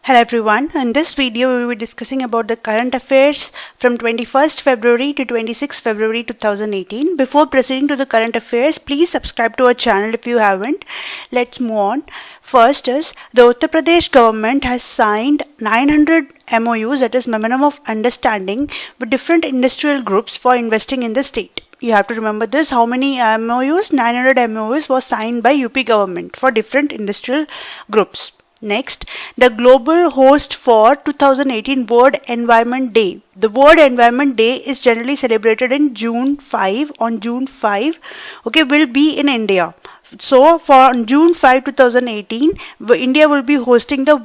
Hello everyone, in this video we will be discussing about the current affairs from 21st February to 26th February 2018. Before proceeding to the current affairs, please subscribe to our channel if you haven't. Let's move on. First is, the Uttar Pradesh government has signed 900 MOUs, that is Memorandum of Understanding, with different industrial groups for investing in the state. You have to remember this, how many MOUs? 900 MOUs was signed by UP government for different industrial groups. Next, the global host for 2018 World Environment Day. The World Environment Day is generally celebrated in June 5, will be in India. So, for June 5, 2018, India will be hosting the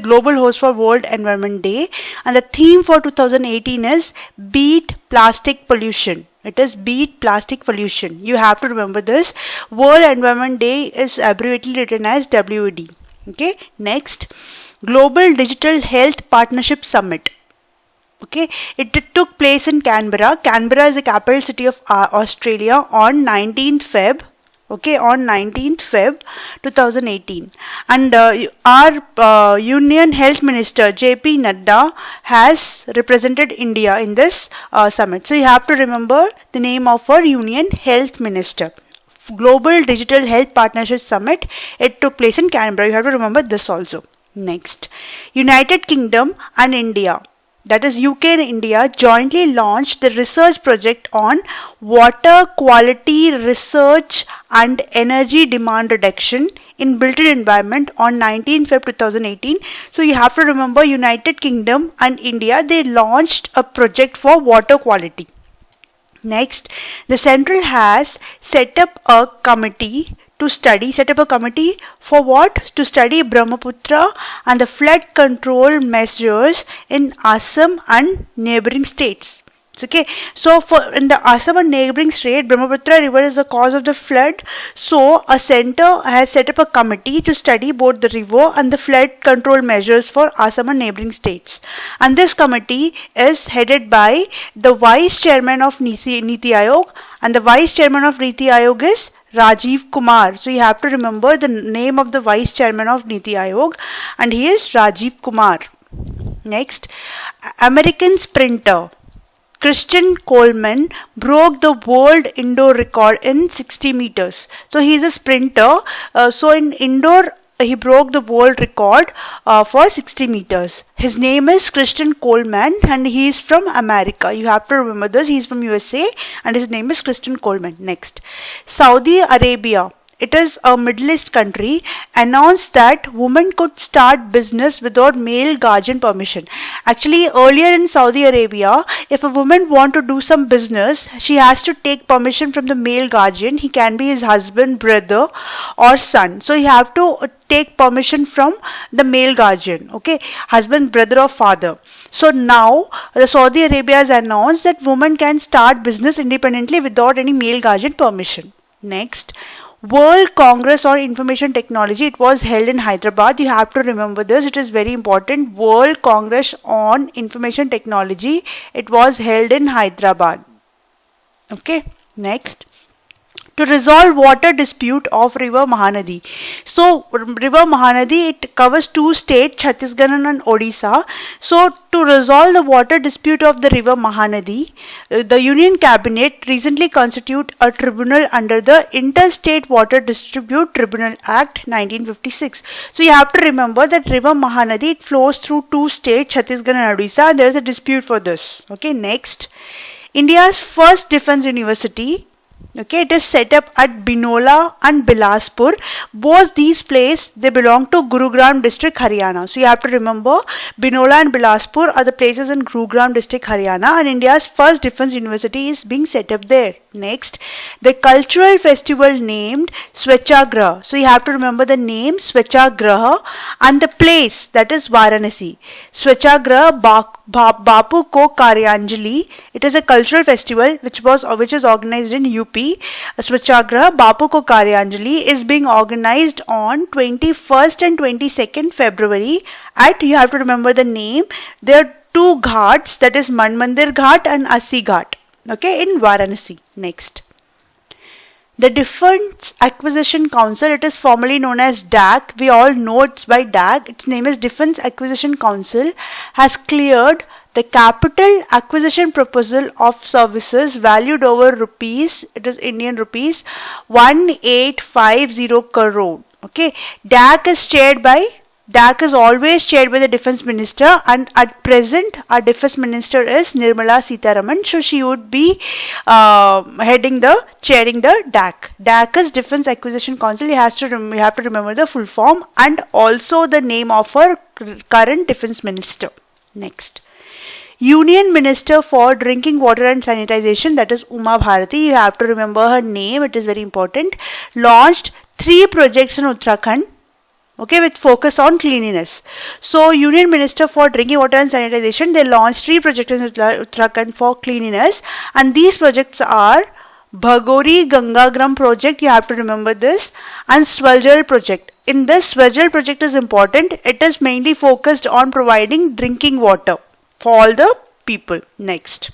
global host for World Environment Day. And the theme for 2018 is Beat Plastic Pollution. It is Beat Plastic Pollution. You have to remember this. World Environment Day is abbreviatedly written as WED. Okay. Next, Global Digital Health Partnership Summit. Okay. It took place in Canberra. Canberra is the capital city of Australia on 19th Feb. Okay, on 19th Feb 2018, and our Union Health Minister JP Nadda has represented India in this summit. So you have to remember the name of our Union Health Minister. Global Digital Health Partnership Summit. It took place in Canberra. You have to remember this also. Next, United Kingdom and India, that is UK and India, jointly launched the research project on water quality research and energy demand reduction in built-in environment on 19th Feb 2018. So you have to remember United Kingdom and India, they launched a project for water quality. Next, the central has set up a committee for what? To study Brahmaputra and the flood control measures in Assam and neighboring states. Okay, so in the Assam and neighboring state, Brahmaputra river is the cause of the flood. So a center has set up a committee to study both the river and the flood control measures for Assam and neighboring states. And this committee is headed by the Vice Chairman of Niti Aayog, and the Vice Chairman of Niti Aayog is Rajiv Kumar. So you have to remember the name of the Vice Chairman of Niti Aayog, and he is Rajiv Kumar. Next, American sprinter Christian Coleman broke the world indoor record in 60 meters. So he is a sprinter. So in indoor, he broke the world record for 60 meters. His name is Christian Coleman and he is from America. You have to remember this. He is from USA and his name is Christian Coleman. Next, Saudi Arabia. It is a Middle East country, announced that women could start business without male guardian permission. Actually, earlier in Saudi Arabia, if a woman wants to do some business, she has to take permission from the male guardian. He can be his husband, brother or son. So you have to take permission from the male guardian, okay, husband, brother or father. So now the Saudi Arabia has announced that women can start business independently without any male guardian permission. Next, World Congress on Information Technology. It was held in Hyderabad. You have to remember this. It is very important. World Congress on Information Technology. It was held in Hyderabad. Okay. Next, to resolve water dispute of River Mahanadi. So River Mahanadi, it covers two states, Chhattisgarh and Odisha. So to resolve the water dispute of the River Mahanadi, the Union Cabinet recently constituted a tribunal under the Interstate Water Dispute Tribunal Act 1956. So you have to remember that River Mahanadi, it flows through two states, Chhattisgarh and Odisha, and there is a dispute for this. Okay, next, India's first defense university. Okay, it is set up at Binola and Bilaspur. Both these places, they belong to Gurugram district, Haryana. So you have to remember Binola and Bilaspur are the places in Gurugram district, Haryana, and India's first defense university is being set up there. Next, the cultural festival named Swechagraha. So you have to remember the name Swechagraha and the place, that is Varanasi. Swechagraha Bapu Ko Karyanjali. It is a cultural festival which is organized in UP. Swechagraha Bapu Ko Karyanjali is being organized on 21st and 22nd February at, you have to remember the name, there are two ghats, that is Man Mandir Ghat and Asi Ghat, okay, in Varanasi. Next, The Defense Acquisition Council, it is formerly known as DAC. We all know it's by DAC. Its name is Defense Acquisition Council, has cleared the capital acquisition proposal of services valued over rupees, it is Indian rupees, 1850 crore. Okay, DAC is always chaired by the defense minister, and at present our defense minister is Nirmala Sitharaman. So she would be chairing the DAC. DAC is Defense Acquisition Council. You have to remember the full form and also the name of our current defense minister. Next. Union Minister for Drinking Water and Sanitization, that is Uma Bharati. You have to remember her name, it is very important. Launched 3 projects in Uttarakhand, okay, with focus on cleanliness. So Union Minister for Drinking Water and Sanitization, they launched 3 projects in Uttarakhand for cleanliness, and these projects are Bhagori Gangagram project, you have to remember this, and Swajal project. In this, Swajal project is important. It is mainly focused on providing drinking water for all the people. Next.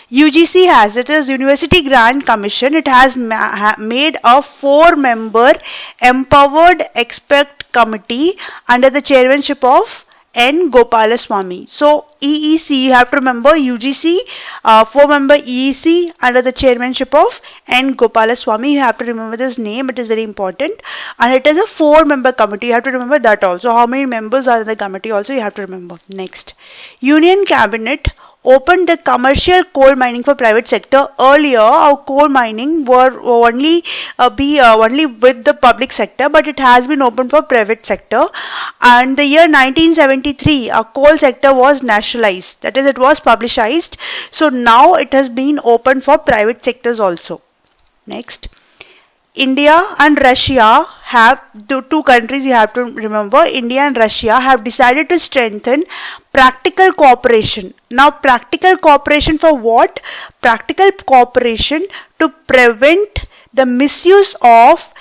UGC has, it is University Grant Commission, it has made a 4-member empowered expert committee under the chairmanship of N. Gopalaswamy. So EEC, you have to remember UGC, 4-member EEC under the chairmanship of N. Gopalaswamy. You have to remember this name, it is very important. And it is a 4-member committee, you have to remember that also. How many members are in the committee also you have to remember. Next. Union Cabinet opened the commercial coal mining for private sector. Earlier, our coal mining were only with the public sector, but it has been opened for private sector. And the year 1973, our coal sector was nationalized. That is, it was publicized. So now it has been opened for private sectors also. Next. India and Russia have, the 2 countries you have to remember, India and Russia have decided to strengthen practical cooperation. Now practical cooperation for what? Practical cooperation to prevent the misuse of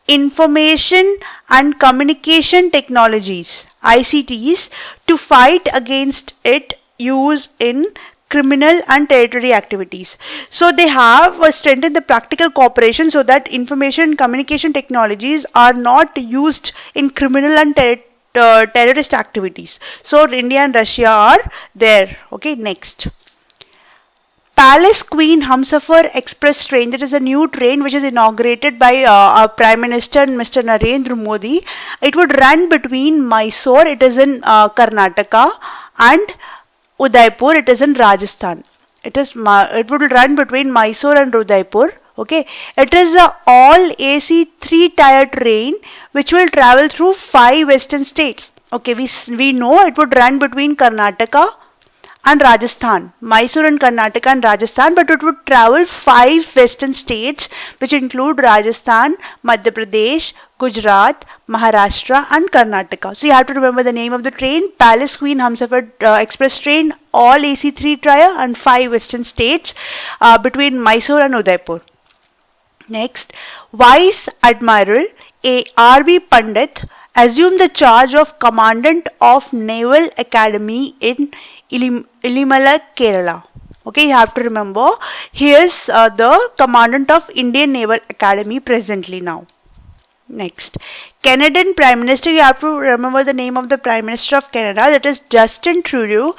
information and communication technologies, ICTs, to fight against its use in criminal and territory activities. So they have strengthened the practical cooperation so that information and communication technologies are not used in criminal and terrorist activities. So India and Russia are there. Okay, next. Palace Queen Humsafar Express train, that is a new train which is inaugurated by our Prime Minister Mr. Narendra Modi. It would run between Mysore, it is in Karnataka, and Udaipur, it is in Rajasthan. It would run between Mysore and Udaipur. Okay, it is a all AC 3-tier train which will travel through 5 western states. Okay, we know it would run between Karnataka and Rajasthan, Mysore and Karnataka and Rajasthan, but it would travel 5 western states which include Rajasthan, Madhya Pradesh, Gujarat, Maharashtra and Karnataka. So you have to remember the name of the train, Palace Queen Humsafar Express train, all AC 3-tier and 5 western states between Mysore and Udaipur. Next, Vice Admiral R.B. Pandit assumed the charge of Commandant of Naval Academy in Ilimala, Kerala. Okay, you have to remember, he is the Commandant of Indian Naval Academy presently now. Next, Canadian Prime Minister, you have to remember the name of the Prime Minister of Canada, that is Justin Trudeau,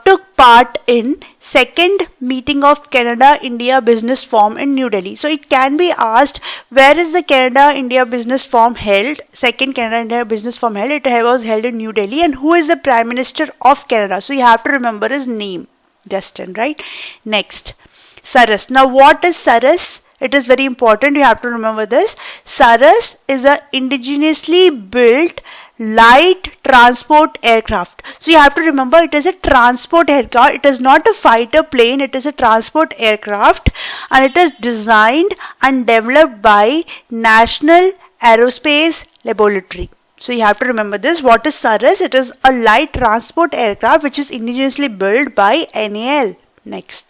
took part in 2nd meeting of Canada-India Business Forum in New Delhi. So it can be asked, where is the Canada-India Business Forum held? 2nd Canada-India Business Forum held, it was held in New Delhi, and who is the Prime Minister of Canada? So you have to remember his name, Justin, right? Next, Saras. Now what is Saras? It is very important, you have to remember this. Saras is a indigenously built light transport aircraft. So you have to remember, it is a transport aircraft. It is not a fighter plane, it is a transport aircraft, and it is designed and developed by National Aerospace Laboratory. So you have to remember this. What is Saras? It is a light transport aircraft which is indigenously built by NAL. Next.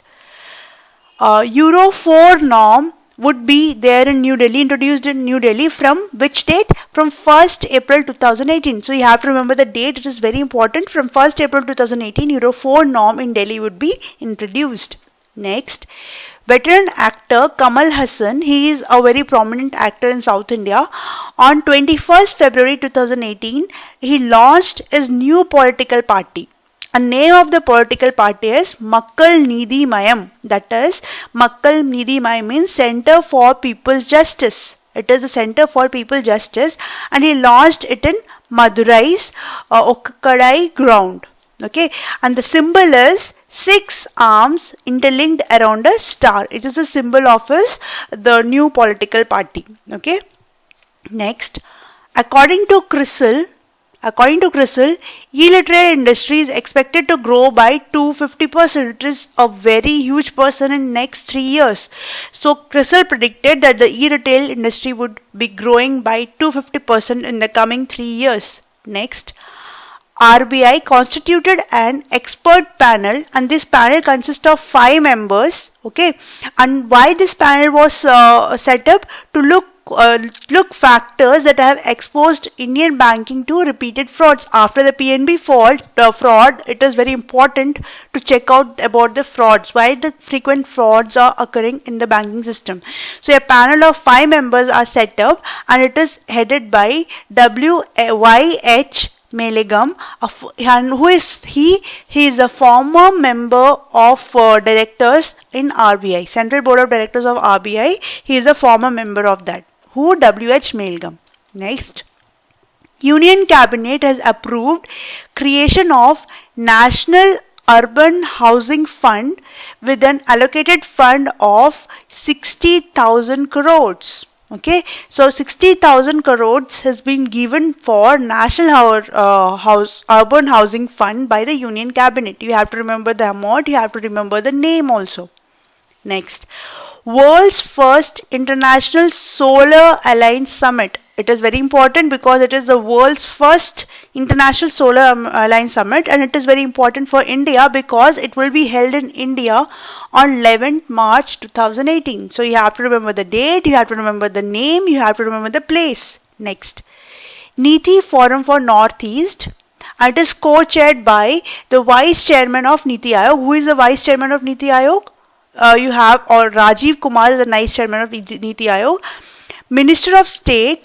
Euro 4 norm would be there in New Delhi, introduced in New Delhi from which date? From 1st April 2018. So you have to remember the date, it is very important. From 1st April 2018, Euro 4 norm in Delhi would be introduced. Next, veteran actor Kamal Hassan, he is a very prominent actor in South India. On 21st February 2018, he launched his new political party. The name of the political party is Makkal Needhi Mayam. That is, Makkal Needhi Mayam means Center for People's Justice. It is a Center for People's Justice, and he launched it in Madurai's Okkadai ground. Okay, and the symbol is 6 arms interlinked around a star. It is a symbol of the new political party. Okay. Next, according to CRISIL, e-literate industry is expected to grow by 250%. It is a very huge percent in next 3 years. So CRISIL predicted that the e-retail industry would be growing by 250% in the coming 3 years. Next, RBI constituted an expert panel, and this panel consists of 5 members. Okay, and why this panel was set up? To look factors that have exposed Indian banking to repeated frauds. After the PNB fraud, it is very important to check out about the frauds, why the frequent frauds are occurring in the banking system. So a panel of 5 members are set up, and it is headed by W.Y.H. Melegam, and who is he? He is a former member of directors in RBI, Central Board of Directors of RBI. He is a former member of that. Who? W.H. Melegam. Next, Union Cabinet has approved creation of National Urban Housing Fund with an allocated fund of 60,000 crores. Okay, so 60,000 crores has been given for National Urban Housing Fund by the Union Cabinet. You have to remember the amount, you have to remember the name also. Next, World's first International Solar Alliance Summit. It is very important because it is the world's first International Solar Alliance Summit, and it is very important for India because it will be held in India on 11th March 2018. So you have to remember the date, you have to remember the name, you have to remember the place. Next, Niti Forum for Northeast. It is co-chaired by the Vice Chairman of Niti Aayog. Who is the Vice Chairman of Niti Aayog? You have Rajiv Kumar is the Vice Chairman of Niti Aayog. Minister of State,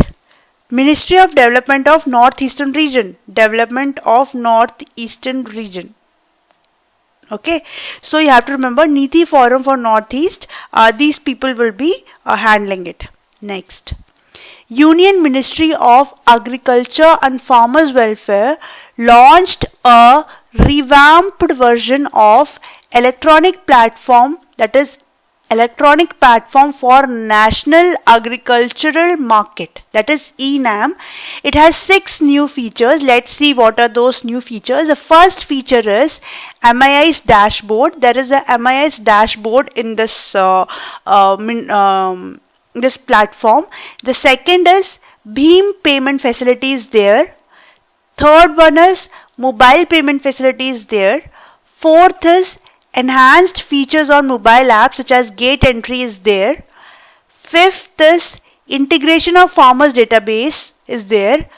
Ministry of Development of Northeastern Region. Development of Northeastern Region. Okay, so you have to remember Niti Forum for Northeast. These people will be handling it. Next, Union Ministry of Agriculture and Farmers Welfare launched a revamped version of electronic platform, that is electronic platform for National Agricultural Market, that is ENAM. It has 6 new features. Let's see what are those new features. The first feature is MIS dashboard. There is a MIS dashboard in this this platform. The second is Bheem payment facility is there. Third one is mobile payment facility is there. Fourth is enhanced features on mobile apps such as gate entry is there. Fifth is integration of farmers database is there,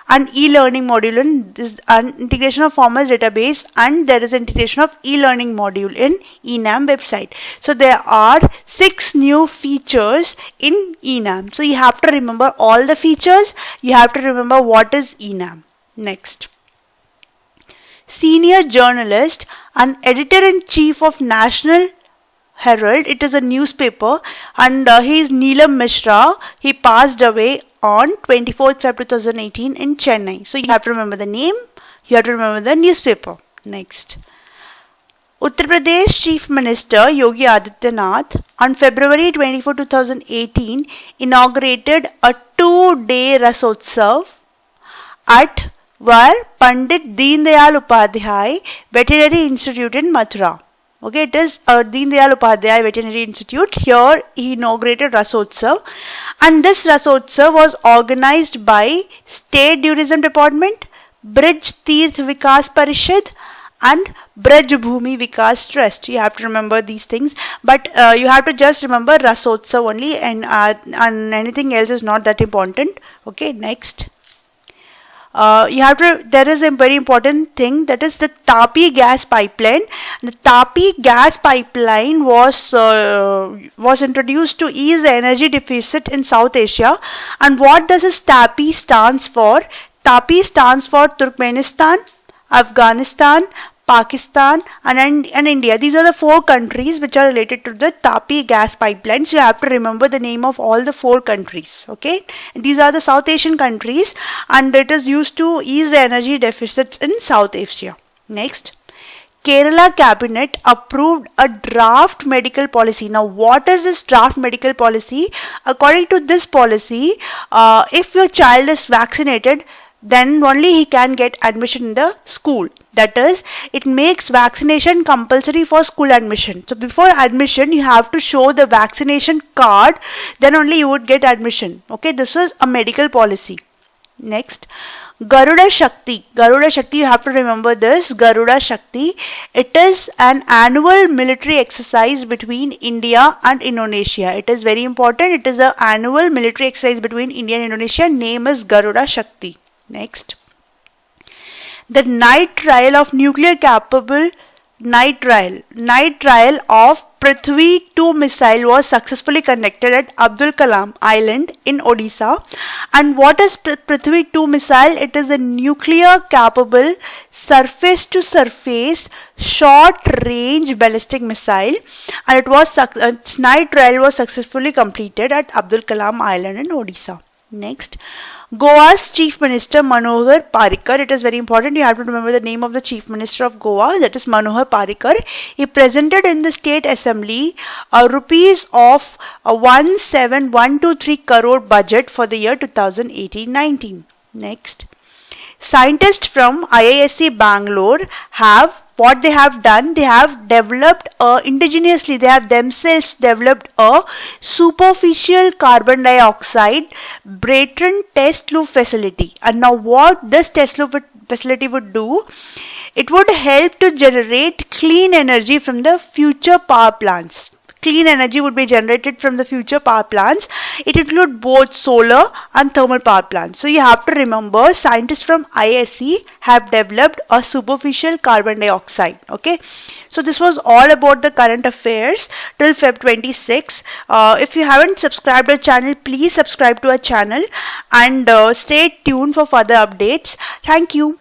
and e-learning module in this integration of farmers database, and there is integration of e-learning module in ENAM website. So there are 6 new features in ENAM. So you have to remember all the features. You have to remember what is ENAM. Next, senior journalist and editor-in-chief of National Herald. It is a newspaper, and he is Neelam Mishra. He passed away on 24th February 2018 in Chennai. So you have to remember the name, you have to remember the newspaper. Next, Uttar Pradesh Chief Minister Yogi Adityanath on February 24, 2018 inaugurated a 2-day Rasotsav at where Pandit Deen Dayal Upadhyay Veterinary Institute in Mathura. Okay, it is Deen Dayal Upadhyay Veterinary Institute. Here he inaugurated Rasotsav, and this Rasotsav was organized by State Tourism Department, Brij Tirth Vikas Parishad, and Braj Bhumi Vikas Trust. You have to remember these things, but you have to just remember Rasotsav only, and anything else is not that important. Okay, next. there is a very important thing, that is the Tapi gas pipeline. The Tapi gas pipeline was introduced to ease the energy deficit in South Asia. And what does this Tapi stands for? Tapi stands for Turkmenistan, Afghanistan, Pakistan and India. These are the 4 countries which are related to the Tapi gas pipeline. So you have to remember the name of all the 4 countries. Okay, and these are the South Asian countries, and it is used to ease the energy deficits in South Asia. Next, Kerala cabinet approved a draft medical policy. Now, what is this draft medical policy? According to this policy, if your child is vaccinated, then only he can get admission in the school. That is, it makes vaccination compulsory for school admission. So before admission, you have to show the vaccination card, then only you would get admission. Okay, this is a medical policy. Next, Garuda Shakti. Garuda Shakti, you have to remember this. Garuda Shakti, it is an annual military exercise between India and Indonesia. It is very important. It is an annual military exercise between India and Indonesia. Name is Garuda Shakti. Next, the night trial of nuclear capable night trial of Prithvi 2 missile was successfully conducted at Abdul Kalam Island in Odisha. And what is Prithvi 2 missile? It is a nuclear capable surface to surface short range ballistic missile, and its night trial was successfully completed at Abdul Kalam Island in Odisha. Next, Goa's Chief Minister Manohar Parrikar. It is very important. You have to remember the name of the Chief Minister of Goa. That is Manohar Parrikar. He presented in the State Assembly rupees of 17,123 crore budget for the year 2018-19. Next, scientists from IISc Bangalore have what they have done, they have developed indigenously, they have themselves developed a superficial carbon dioxide Brayton test loop facility. And now what this test loop facility would do, it would help to generate clean energy from the future power plants. Clean energy would be generated from the future power plants. It includes both solar and thermal power plants. So you have to remember, scientists from IISc have developed a superficial carbon dioxide. Okay, so this was all about the current affairs till Feb 26. If you haven't subscribed to our channel, please subscribe to our channel and stay tuned for further updates. Thank you.